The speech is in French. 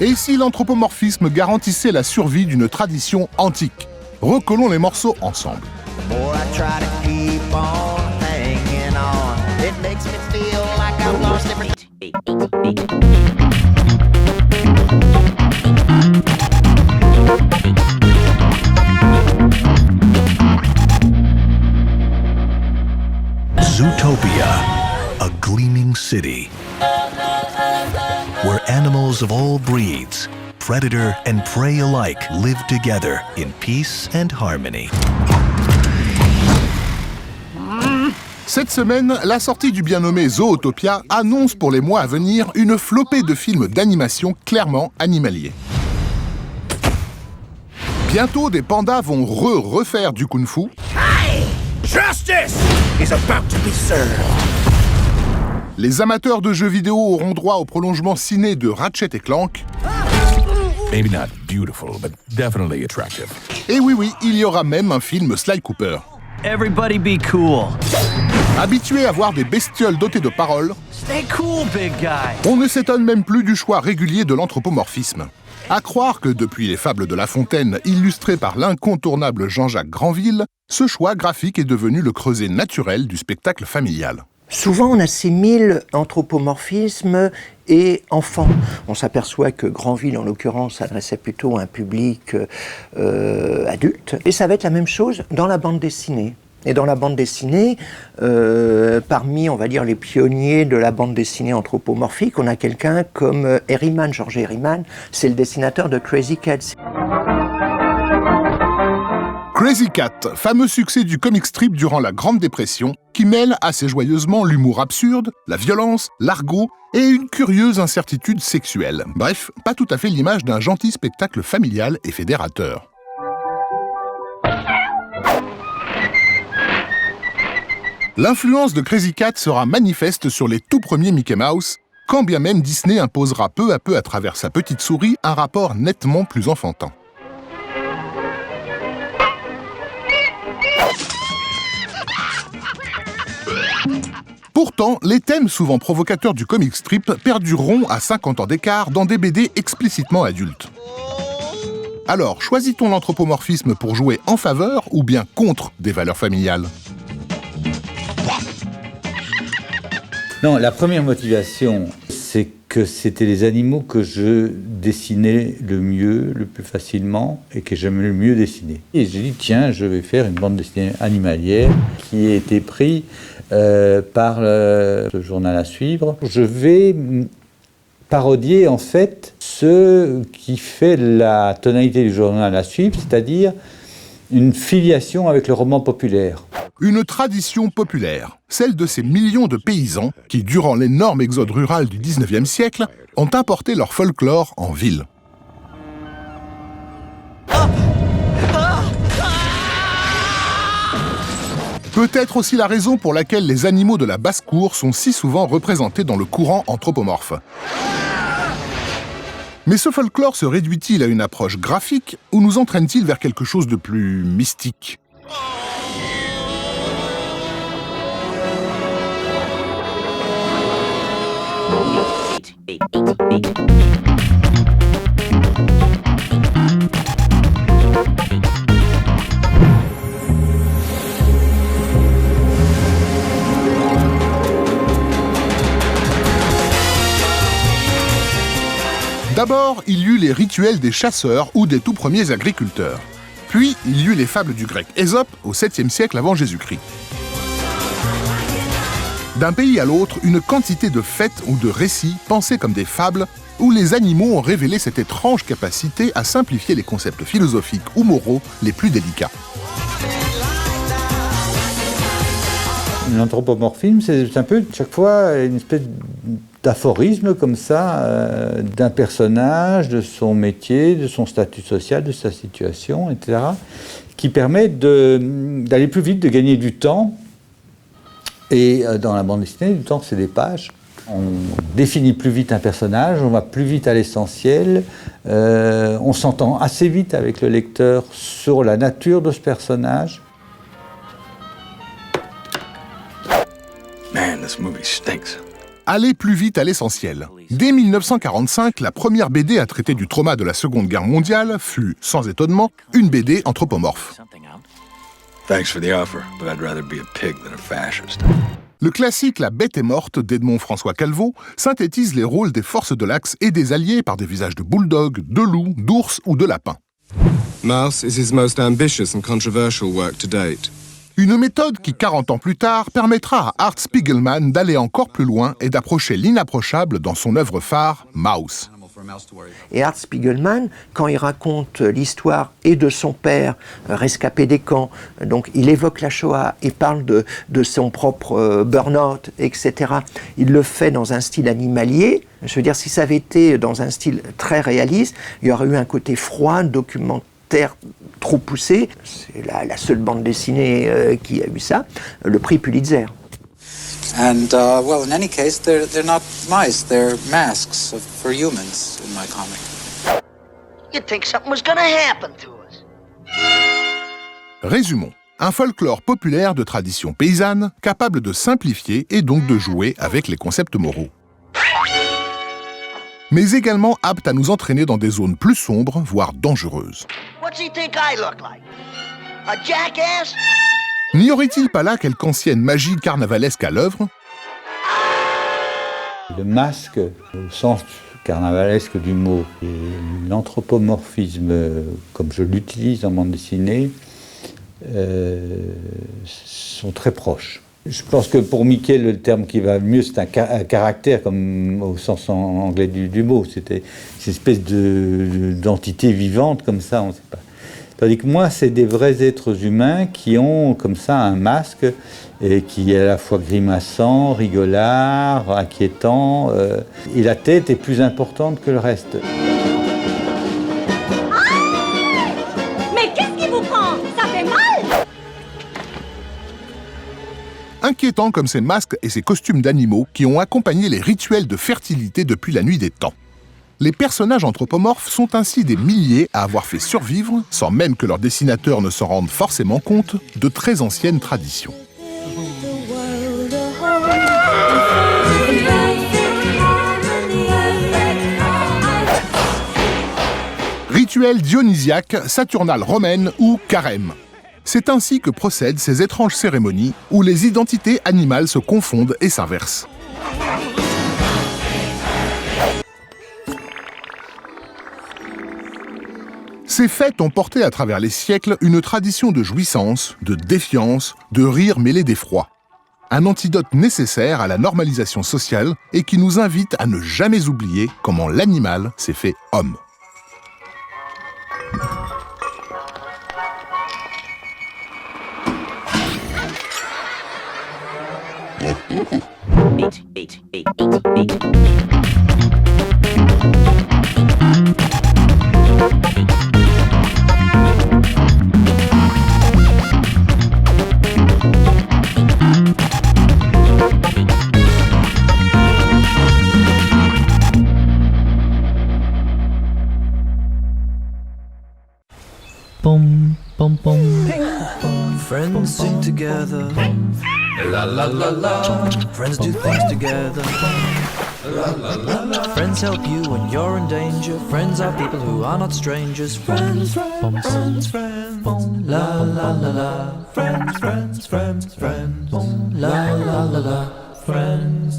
Et si l'anthropomorphisme garantissait la survie d'une tradition antique? Recollons les morceaux ensemble. Zootopia, a gleaming city where animals of all breeds, predator and prey alike, live together in peace and harmony. Cette semaine, la sortie du bien nommé Zootopia annonce pour les mois à venir une flopée de films d'animation clairement animaliers. Bientôt, des pandas vont refaire du kung-fu. Hey! Justice is about to be served. Les amateurs de jeux vidéo auront droit au prolongement ciné de Ratchet & Clank. Maybe not beautiful, but definitely attractive. Et oui, il y aura même un film Sly Cooper. Everybody be cool. Habitué à voir des bestioles dotées de paroles, Stay cool, big guy. on ne s'étonne même plus du choix régulier de l'anthropomorphisme. À croire que depuis les fables de La Fontaine, illustrées par l'incontournable Jean-Jacques Granville, ce choix graphique est devenu le creuset naturel du spectacle familial. Souvent, on assimile anthropomorphisme et enfant. On s'aperçoit que Granville, en l'occurrence, s'adressait plutôt à un public adulte. Et ça va être la même chose dans la bande dessinée. Et dans la bande dessinée, parmi, on va dire, les pionniers de la bande dessinée anthropomorphique, on a quelqu'un comme Herriman, George Herriman, c'est le dessinateur de Crazy Cats. Crazy Cat, fameux succès du comic strip durant la Grande Dépression, qui mêle assez joyeusement l'humour absurde, la violence, l'argot et une curieuse incertitude sexuelle. Bref, pas tout à fait l'image d'un gentil spectacle familial et fédérateur. L'influence de Crazy Cat sera manifeste sur les tout premiers Mickey Mouse, quand bien même Disney imposera peu à peu à travers sa petite souris un rapport nettement plus enfantin. Pourtant, les thèmes souvent provocateurs du comic strip perdureront à 50 ans d'écart dans des BD explicitement adultes. Alors, choisit-on l'anthropomorphisme pour jouer en faveur ou bien contre des valeurs familiales ? Non, la première motivation, c'est que c'était les animaux que je dessinais le mieux, le plus facilement, et que j'aimais le mieux dessiner. Et j'ai dit, tiens, je vais faire une bande dessinée animalière qui a été prise par le journal à suivre. Je vais parodier, en fait, ce qui fait la tonalité du journal à suivre, c'est-à-dire une filiation avec le roman populaire. Une tradition populaire, celle de ces millions de paysans qui, durant l'énorme exode rural du 19e siècle, ont importé leur folklore en ville. Peut-être aussi la raison pour laquelle les animaux de la basse-cour sont si souvent représentés dans le courant anthropomorphe. Mais ce folklore se réduit-il à une approche graphique ou nous entraîne-t-il vers quelque chose de plus mystique ? D'abord, il y eut les rituels des chasseurs ou des tout premiers agriculteurs. Puis, il y eut les fables du grec Ésope au 7e siècle avant Jésus-Christ. D'un pays à l'autre, une quantité de fêtes ou de récits pensés comme des fables où les animaux ont révélé cette étrange capacité à simplifier les concepts philosophiques ou moraux les plus délicats. L'anthropomorphisme, c'est un peu, chaque fois, une espèce d'aphorisme comme ça, d'un personnage, de son métier, de son statut social, de sa situation, etc., qui permet d'aller plus vite, de gagner du temps. Et dans la bande dessinée, du temps, c'est des pages. On définit plus vite un personnage, on va plus vite à l'essentiel, on s'entend assez vite avec le lecteur sur la nature de ce personnage. Man, this movie stinks. Aller plus vite à l'essentiel. Dès 1945, la première BD à traiter du trauma de la Seconde Guerre mondiale fut, sans étonnement, une BD anthropomorphe. Thanks for the offer, but I'd rather be a pig than a fascist. Le classique La Bête est morte d'Edmond François Calveau synthétise les rôles des forces de l'Axe et des Alliés par des visages de bulldog, de loup, d'ours ou de lapin. Mouse is his most ambitious and controversial work to date. Une méthode qui, 40 ans plus tard, permettra à Art Spiegelman d'aller encore plus loin et d'approcher l'inapprochable dans son œuvre phare, Mouse. Et Art Spiegelman, quand il raconte l'histoire et de son père, rescapé des camps, donc il évoque la Shoah et parle de son propre burn-out, etc. Il le fait dans un style animalier. Je veux dire, si ça avait été dans un style très réaliste, il y aurait eu un côté froid, documentaire, trop poussé. C'est la seule bande dessinée qui a eu ça. Le prix Pulitzer. And, well, in any case, they're not mice, they're masks for humans in my comic. You'd think something was gonna happen to us. Résumons. Un folklore populaire de tradition paysanne, capable de simplifier et donc de jouer avec les concepts moraux. Mais également apte à nous entraîner dans des zones plus sombres, voire dangereuses. What's he think I look like? A jackass? N'y aurait-il pas là quelque ancienne magie carnavalesque à l'œuvre? Le masque, au sens carnavalesque du mot, et l'anthropomorphisme, comme je l'utilise en bande dessinée, sont très proches. Je pense que pour Mickey, le terme qui va le mieux, c'est un caractère, comme au sens anglais du mot. C'était cette espèce d'entité vivante, comme ça, on ne sait pas. Tandis que moi, c'est des vrais êtres humains qui ont comme ça un masque et qui est à la fois grimaçant, rigolard, inquiétant, et la tête est plus importante que le reste. Mais qu'est-ce qui vous prend? Ça fait mal? Inquiétants comme ces masques et ces costumes d'animaux qui ont accompagné les rituels de fertilité depuis la nuit des temps. Les personnages anthropomorphes sont ainsi des milliers à avoir fait survivre, sans même que leurs dessinateurs ne s'en rendent forcément compte, de très anciennes traditions. Rituel dionysiaque, saturnale romaine ou carême. C'est ainsi que procèdent ces étranges cérémonies où les identités animales se confondent et s'inversent. Ces fêtes ont porté à travers les siècles une tradition de jouissance, de défiance, de rire mêlé d'effroi. Un antidote nécessaire à la normalisation sociale et qui nous invite à ne jamais oublier comment l'animal s'est fait homme. Bum, bum, bum. Friends sing together. La la la la. Friends do things together. La la la la. Friends help you when you're in danger. Friends are people who are not strangers. Friends, friends, friends. La la la la. Friends, friends, friends, friends. La la la la. Friends.